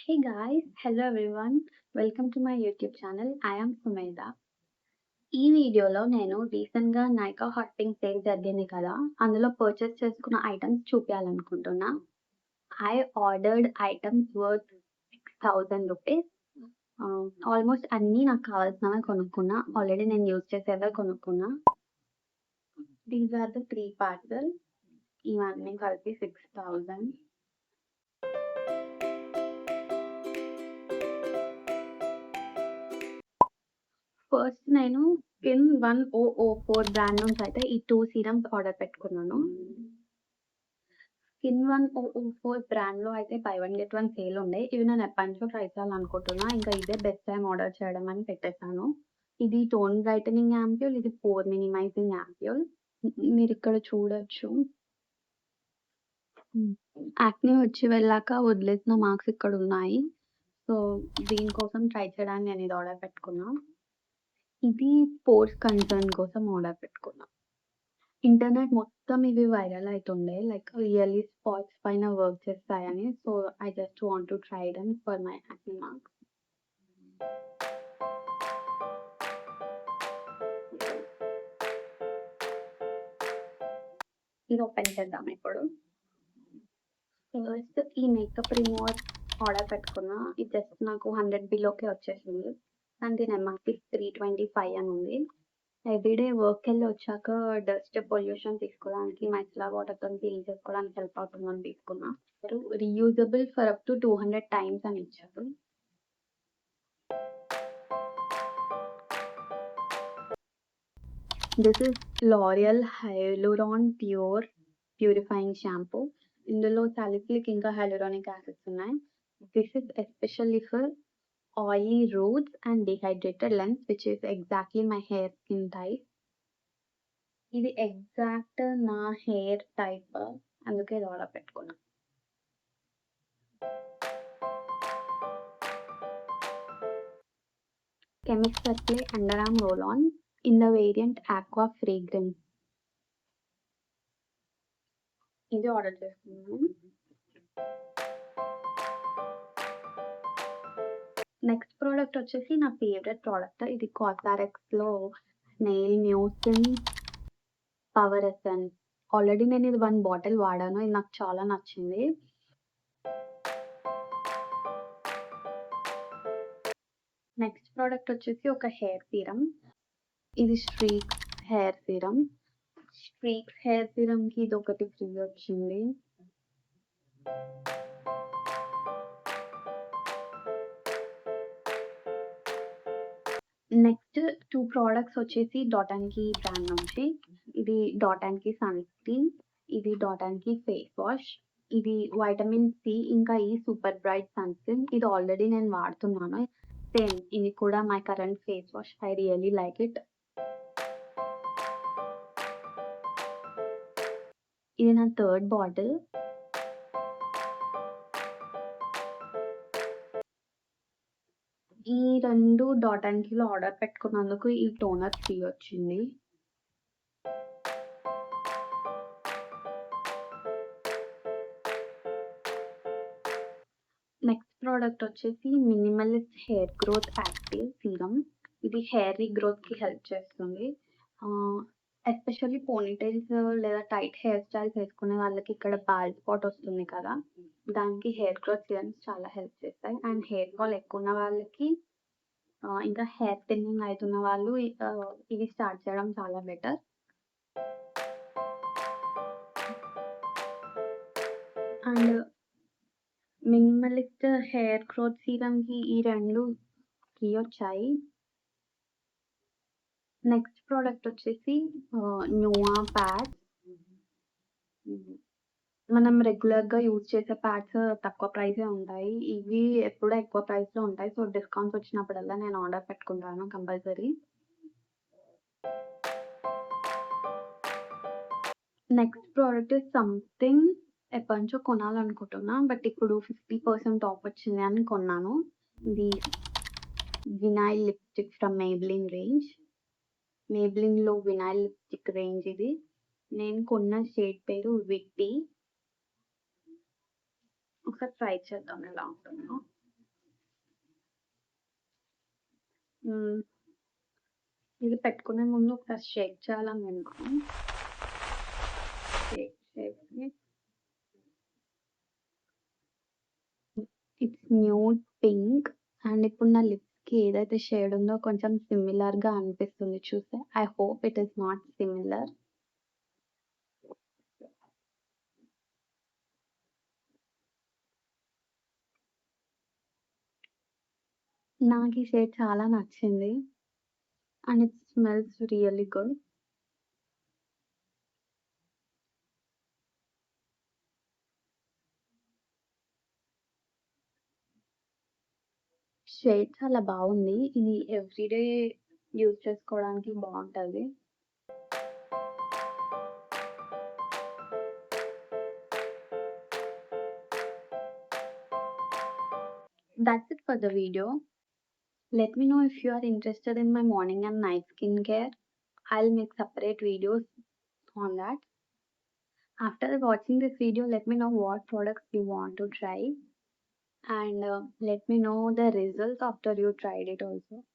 Hey guys, hello everyone. Welcome to my YouTube channel. I am Sumeda. ఈ వీడియోలో నేను రీసెంట్‌గా నైకా హాట్ పింక్ సేల్ జరిగింది కదా! అందులో పర్చేస్ చేసుకున్న ఐటెమ్స్ చూపియాలనుకుంటున్నా. I ordered items worth 6,000 rupees. Almost అన్నీ నాకు కావాల్సినవే కొనుక్కున్నా. ఆల్రెడీ నేను యూజ్ చేసేవే కొనుక్కున్నా. These are the 3 parcels. ఇవన్నీ కలిపి 6,000. ఫస్ట్ నేను స్కిన్ 1004 బ్రాండ్ నుంచి అయితే ఈ 2 సీరమ్స్ ఆర్డర్ పెట్టుకున్నాను. స్కిన్ 1004 బ్రాండ్‌లో అయితే by one get one sale ఉండే. ఇవి నేను ఎప్పటినుంచో ట్రై చేయాలనుకుంటున్నా. ఇంకా ఇదే బెస్ట్ టైమ్ ఆర్డర్ చేయడం అని పెట్టేసాను. ఇది టోన్ బ్రైటనింగ్ యాంప్యూల్, ఇది పోర్ మినిమైజింగ్ యాంప్యూల్. మీరు ఇక్కడ చూడొచ్చు. యాక్నే వచ్చి వెళ్ళాక వదిలేసిన మార్క్స్ ఇక్కడ ఉన్నాయి. సో దీనికోసం ట్రై చేయడానికి నేను ఇది ఆర్డర్ పెట్టుకున్నా. ఇది పోర్స్ కన్సర్న్ కోసం ఆర్డర్ పెట్టుకున్నా. ఇంటర్నెట్ మొత్తం ఇవి వైరల్ అయితుండే. లైక్ రియల్లీ స్పాట్స్ పైన వర్క్ చేస్తాయని. So I just want to try them for my acne marks. ఇది ఓపెన్ చేద్దాం ఇప్పుడు. ఫస్ట్ ఈ మేకప్ రిమూవర్ ఆర్డర్ పెట్టుకున్నా. ఇది జస్ట్ నాకు 100 బిలోకే వచ్చేసింది. అండ్ దీని ఎంఆర్‌పి 325 అని ఉంది. ఎవ్రీడే వర్క్‌కెళ్ళి వచ్చాక డస్ట్ పొల్యూషన్ తీసుకోవడానికి మైసెలార్ వాటర్‌తోని క్లీన్ చేసుకోవడానికి హెల్ప్ అవుతుందని తీసుకున్నా. Reusable for up to 200 times అని ఇచ్చారు. This is L'Oreal Hyaluron pure purifying shampoo. ఇందులో సాలిసిలిక్ ఇంకా హైలూరానిక్ యాసిడ్స్ ఉన్నాయి. This is especially for oily roots and dehydrated lengths which is exactly my hair skin type. ఇది exact నా hair type. అందుకే ఇది order పెట్టుకున్నా. కెమిక్స్ at play under arm roll on in the variant aqua fragrance. ఇది order చేసుకున్నాను. Next product వచ్చేసి నా ఫేవరెట్ ప్రోడక్ట్. ఇది కాస్మెటిక్స్‌లో snail mucin power essence. Already నేను ఇది 1 బాటిల్ వాడాను. ఇది నాకు చాలా నచ్చింది. నెక్స్ట్ ప్రోడక్ట్ వచ్చేసి ఒక హెయిర్ సీరమ్. ఇది Streax hair serum. Streax hair సీరమ్‌కి ఇదొకటి ఫ్రీ వచ్చింది. నెక్స్ట్ 2 ప్రొడక్ట్స్ వచ్చేసి డాట్ అండ్ కీ బ్రాండ్ నుంచి. ఇది Dot and Key sunscreen. ఇది Dot and Key face wash. ఇది వైటమిన్ సి ఇంకా ఈ సూపర్ బ్రైట్ సన్ స్క్రీన్. ఇది ఆల్రెడీ నేను వాడుతున్నాను. సేమ్ ఇది కూడా my current face wash. I really like it. ఇది నా థర్డ్ బాటిల్. ఈ 2 డాట్ అండ్ కీలో ఆర్డర్ పెట్టుకున్నందుకు ఈ టోనర్ ఫ్రీ వచ్చింది. నెక్స్ట్ ప్రోడక్ట్ వచ్చేసి minimalist hair growth active serum. ఇది హెయిర్ రీగ్రోత్‌కి హెల్ప్ చేస్తుంది. ఎస్పెషల్లీ పోనీటైల్స్ లేదా టైట్ హెయిర్ స్టైల్స్ వేసుకునే వాళ్ళకి ఇక్కడ బాల్డ్ స్పాట్ వస్తుంది కదా! దానికి హెయిర్ గ్రోత్ సీరమ్స్ చాలా హెల్ప్ చేస్తాయి. అండ్ హెయిర్ ఫాల్ ఎక్కువ ఉన్న వాళ్ళకి ఇంకా హెయిర్ థిన్నింగ్ అయితున్న వాళ్ళు ఇది స్టార్ట్ చేయడం చాలా better. And minimalist hair growth సీరమ్‌కి ఈ 2 ఫ్రీ వచ్చాయి. నెక్స్ట్ ప్రోడక్ట్ వచ్చేసి న్యూవా ప్యాడ్స్. మనం రెగ్యులర్‌గా యూజ్ చేసే ప్యాడ్స్ తక్కువ ప్రైసే ఉంటాయి. ఇవి ఎప్పుడూ ఎక్కువ ప్రైస్‌లో ఉంటాయి. సో డిస్కౌంట్స్ వచ్చినప్పుడల్లా నేను ఆర్డర్ పెట్టుకుంటాను compulsory. Next product is something ఎప్పటినుంచో కొనాలనుకుంటున్నా. బట్ ఇప్పుడు 50% ఆఫ్ వచ్చింది అని కొన్నాను. ఇది vinyl lipstick from Maybelline range. మేబ్లిన్‌లో వినైల్ లిప్‌స్టిక్ రేంజ్ ఇది. నేను కొన్న షేడ్ పేరు విట్టి. ఒకసారి ట్రై చేద్దాం ఎలా ఉంటుందో. హ్మ్. ఇది పెట్టుకునే ముందు ఒకసారి షేక్ చేయాలని విన్నాను. చేసి ఇట్స్ న్యూడ్ పింక్ అండ్ ఇప్పుడు నా లిప్స్‌కి ఏదైతే షేడ్ ఉందో కొంచెం సిమిలర్‌గా అనిపిస్తుంది చూస్తే. I hope it is not similar. నాకీ షేడ్ చాలా నచ్చింది. And it smells really good. Shade చాలా బావుంది. ఇది ఎవ్రీడే యూజ్ చేసుకోవడానికి బావుంటది. That's it for the video. Let me know if you are interested in my morning and night skincare. I'll make separate videos on that. After watching this video, let me know what products you want to try and let me know the results after you tried it also.